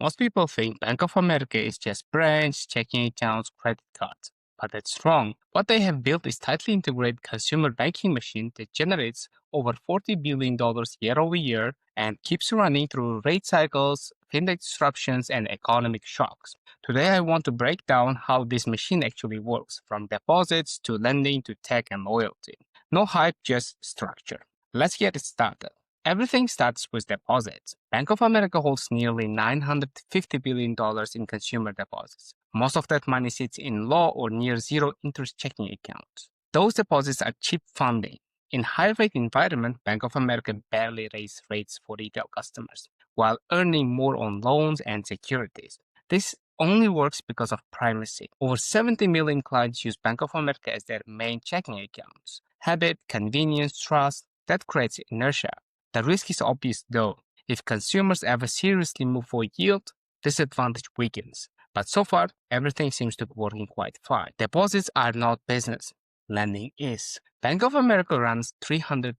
Most people think Bank of America is just branch, checking accounts, credit cards. But that's wrong. What they have built is tightly integrated consumer banking machine that generates over $40 billion year over year and keeps running through rate cycles, fintech disruptions, and economic shocks. Today, I want to break down how this machine actually works, from deposits to lending to tech and loyalty. No hype, just structure. Let's get it started. Everything starts with deposits. Bank of America holds nearly $950 billion in consumer deposits. Most of that money sits in low or near zero interest checking accounts. Those deposits are cheap funding. In high-rate environment, Bank of America barely raises rates for retail customers, while earning more on loans and securities. This only works because of primacy. Over 70 million clients use Bank of America as their main checking accounts. Habit, convenience, trust, that creates inertia. The risk is obvious though. If consumers ever seriously move for yield, this advantage weakens. But so far, everything seems to be working quite fine. Deposits are not business. Lending is. Bank of America runs $320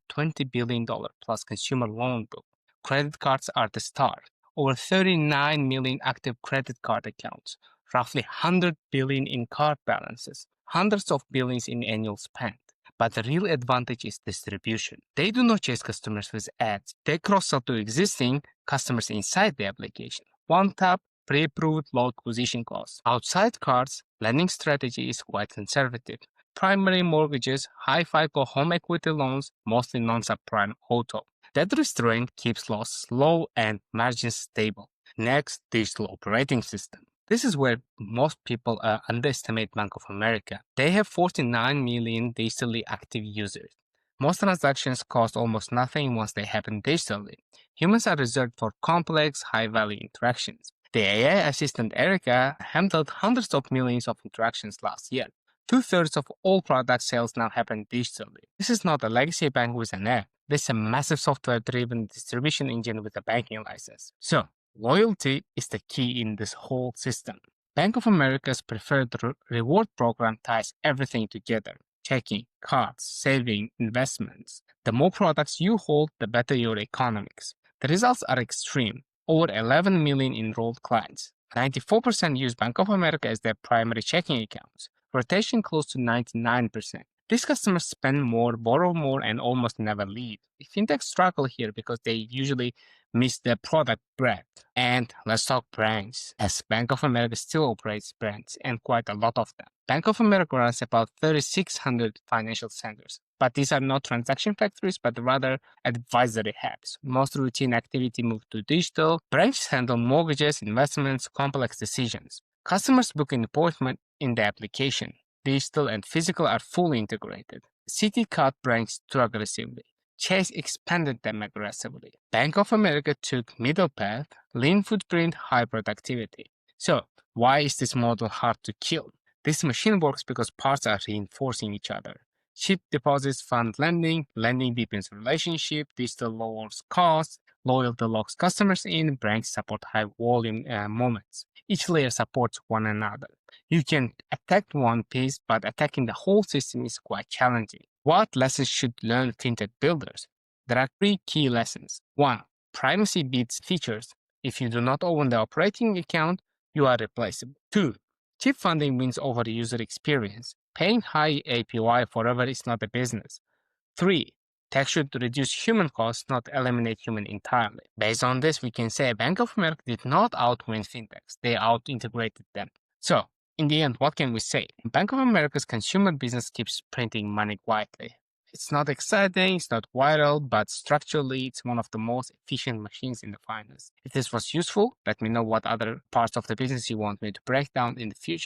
billion plus consumer loan book. Credit cards are the star. Over 39 million active credit card accounts. Roughly 100 billion in card balances. Hundreds of billions in annual spend. But the real advantage is distribution. They do not chase customers with ads. They cross-sell to existing customers inside the application. One tap, pre-approved, low acquisition costs. Outside cards, lending strategy is quite conservative. Primary mortgages, high FICO home equity loans, mostly non-subprime auto. That restraint keeps losses low and margins stable. Next, digital operating system. This is where most people underestimate Bank of America. They have 49 million digitally active users. Most transactions cost almost nothing once they happen digitally. Humans are reserved for complex, high-value interactions. The AI assistant Erica handled hundreds of millions of interactions last year. Two-thirds of all product sales now happen digitally. This is not a legacy bank with an app. This is a massive software-driven distribution engine with a banking license. So, loyalty is the key in this whole system. Bank of America's preferred reward program ties everything together. Checking, cards, saving, investments. The more products you hold, the better your economics. The results are extreme. Over 11 million enrolled clients. 94% use Bank of America as their primary checking accounts. Rotation close to 99%. These customers spend more, borrow more, and almost never leave. Fintechs struggle here because they usually miss the product breadth. And let's talk brands, as Bank of America still operates brands, and quite a lot of them. Bank of America runs about 3,600 financial centers. But these are not transaction factories, but rather advisory hubs. Most routine activity moves to digital. Branches handle mortgages, investments, complex decisions. Customers book an appointment in the application. Digital and physical are fully integrated. Citi cut branches too aggressively. Chase expanded them aggressively. Bank of America took middle path, lean footprint, high productivity. So, why is this model hard to kill? This machine works because parts are reinforcing each other. Cheap deposits fund lending, lending deepens relationship, digital lowers costs, loyalty locks customers in, branches support high volume moments. Each layer supports one another. You can attack one piece, but attacking the whole system is quite challenging. What lessons should learn fintech builders? There are three key lessons. 1. Privacy beats features. If you do not own the operating account, you are replaceable. 2. Cheap funding wins over the user experience. Paying high APY forever is not a business. 3. Tech should reduce human costs, not eliminate human entirely. Based on this, we can say Bank of America did not outwin fintechs. They out-integrated them. So, in the end, what can we say? Bank of America's consumer business keeps printing money quietly. It's not exciting, it's not viral, but structurally, it's one of the most efficient machines in the finance. If this was useful, let me know what other parts of the business you want me to break down in the future.